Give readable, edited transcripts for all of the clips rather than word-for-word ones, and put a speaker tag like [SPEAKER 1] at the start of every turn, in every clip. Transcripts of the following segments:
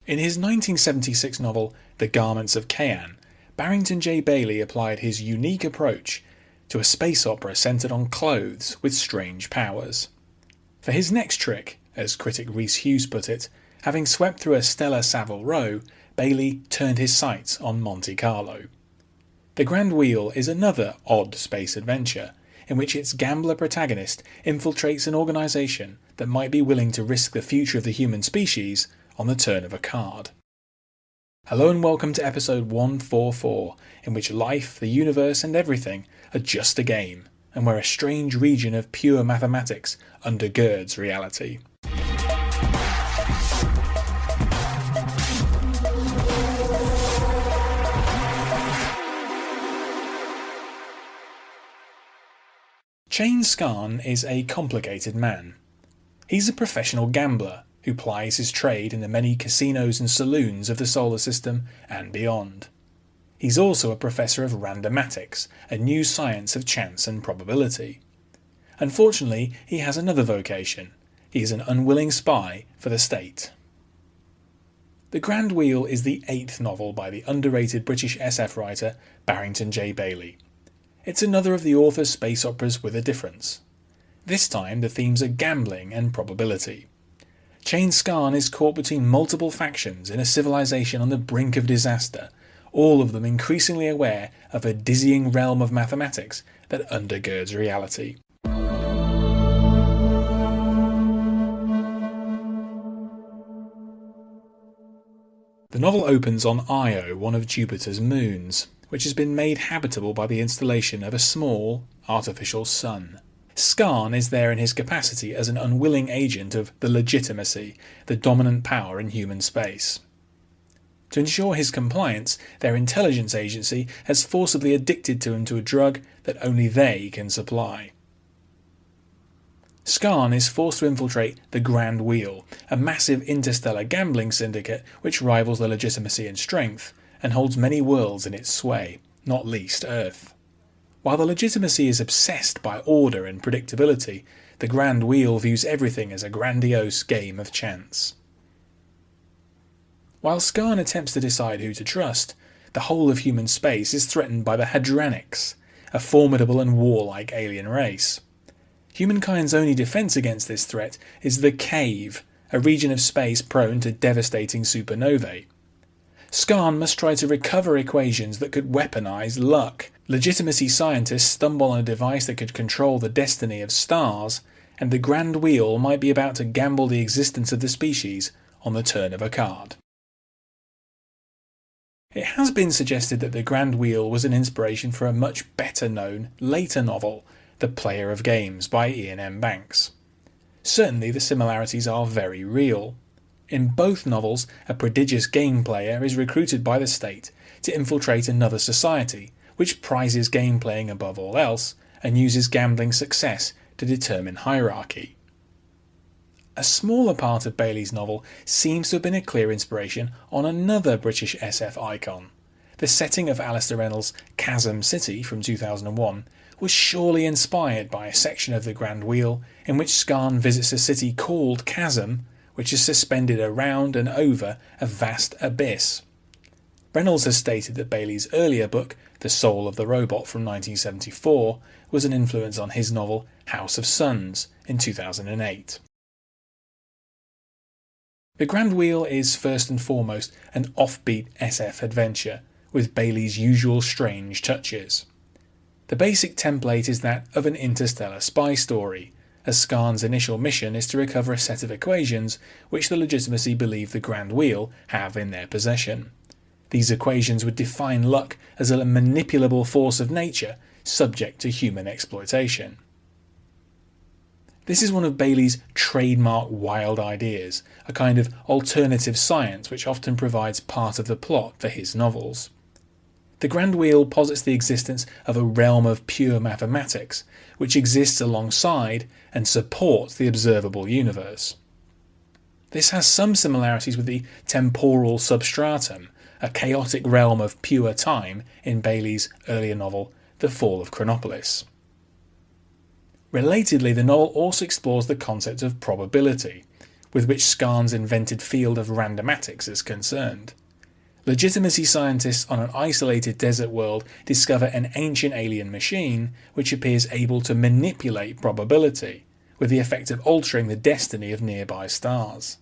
[SPEAKER 1] In his 1976 novel The Garments of Caean, Barrington J. Bayley applied his unique approach to a space opera centred on clothes with strange powers. For his next trick, as critic Rhys Hughes put it, having swept through a stellar Savile Row, Bayley turned his sights on Monte Carlo. The Grand Wheel is another odd space adventure, in which its gambler protagonist infiltrates an organisation that might be willing to risk the future of the human species on the turn of a card. Hello and welcome to episode 144, in which life, the universe and everything are just a game, and where a strange region of pure mathematics undergirds reality. Cheyne Scarn is a complicated man. He's a professional gambler who plies his trade in the many casinos and saloons of the solar system and beyond. He's also a professor of randomatics, a new science of chance and probability. Unfortunately, he has another vocation. He is an unwilling spy for the state. The Grand Wheel is the 8th novel by the underrated British SF writer Barrington J. Bayley. It's another of the author's space operas with a difference. This time the themes are gambling and probability. Cheyne Scarn is caught between multiple factions in a civilization on the brink of disaster, all of them increasingly aware of a dizzying realm of mathematics that undergirds reality. The novel opens on Io, one of Jupiter's moons, which has been made habitable by the installation of a small, artificial sun. Scarn is there in his capacity as an unwilling agent of the legitimacy, the dominant power in human space. To ensure his compliance, their intelligence agency has forcibly addicted him to a drug that only they can supply. Scarn is forced to infiltrate the Grand Wheel, a massive interstellar gambling syndicate which rivals the legitimacy in strength and holds many worlds in its sway, not least Earth. While the legitimacy is obsessed by order and predictability, the Grand Wheel views everything as a grandiose game of chance. While Scarn attempts to decide who to trust, the whole of human space is threatened by the Hadranics, a formidable and warlike alien race. Humankind's only defence against this threat is the Cave, a region of space prone to devastating supernovae. Scarn must try to recover equations that could weaponize luck. Legitimacy scientists stumble on a device that could control the destiny of stars, and the Grand Wheel might be about to gamble the existence of the species on the turn of a card. It has been suggested that the Grand Wheel was an inspiration for a much better known, later novel, The Player of Games by Iain M. Banks. Certainly the similarities are very real. In both novels, a prodigious game player is recruited by the state to infiltrate another society, which prizes game playing above all else and uses gambling success to determine hierarchy. A smaller part of Bayley's novel seems to have been a clear inspiration on another British SF icon. The setting of Alistair Reynolds' Chasm City from 2001 was surely inspired by a section of the Grand Wheel in which Scarn visits a city called Chasm, which is suspended around and over a vast abyss. Reynolds has stated that Bayley's earlier book, The Soul of the Robot from 1974, was an influence on his novel House of Suns in 2008. The Grand Wheel is first and foremost an offbeat SF adventure, with Bayley's usual strange touches. The basic template is that of an interstellar spy story, as Scarn's initial mission is to recover a set of equations which the legitimacy believe the Grand Wheel have in their possession. These equations would define luck as a manipulable force of nature subject to human exploitation. This is one of Bayley's trademark wild ideas, a kind of alternative science which often provides part of the plot for his novels. The Grand Wheel posits the existence of a realm of pure mathematics, which exists alongside and supports the observable universe. This has some similarities with the temporal substratum, a chaotic realm of pure time in Bayley's earlier novel The Fall of Chronopolis. Relatedly, the novel also explores the concept of probability, with which Scarn's invented field of randomatics is concerned. Legitimacy scientists on an isolated desert world discover an ancient alien machine which appears able to manipulate probability, with the effect of altering the destiny of nearby stars.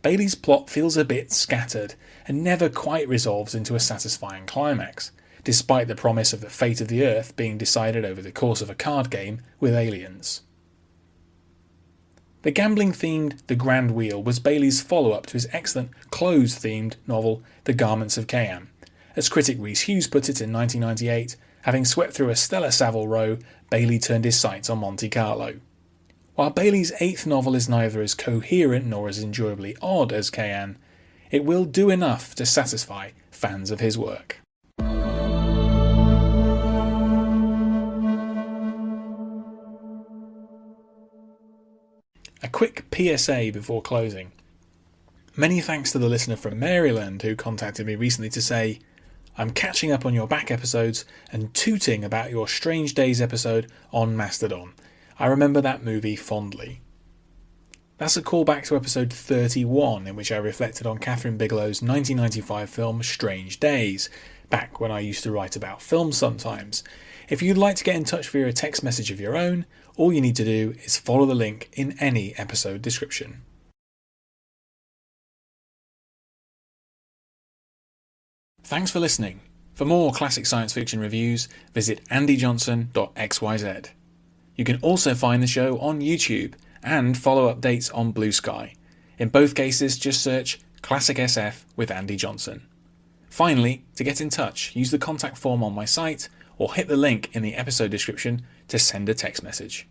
[SPEAKER 1] Bayley's plot feels a bit scattered and never quite resolves into a satisfying climax, despite the promise of the fate of the Earth being decided over the course of a card game with aliens. The gambling-themed The Grand Wheel was Bayley's follow-up to his excellent clothes-themed novel The Garments of Caean. As critic Rhys Hughes put it in 1998, having swept through a stellar Savile Row, Bayley turned his sights on Monte Carlo. While Bayley's eighth novel is neither as coherent nor as enjoyably odd as Caean, it will do enough to satisfy fans of his work. A quick PSA before closing. Many thanks to the listener from Maryland who contacted me recently to say, "I'm catching up on your back episodes and tooting about your Strange Days episode on Mastodon. I remember that movie fondly." That's a callback to episode 31, in which I reflected on Catherine Bigelow's 1995 film Strange Days, back when I used to write about films sometimes. If you'd like to get in touch via a text message of your own, all you need to do is follow the link in any episode description. Thanks for listening. For more classic science fiction reviews, visit andyjohnson.xyz. You can also find the show on YouTube and follow updates on Blue Sky. In both cases, just search Classic SF with Andy Johnson. Finally, to get in touch, use the contact form on my site or hit the link in the episode description to send a text message.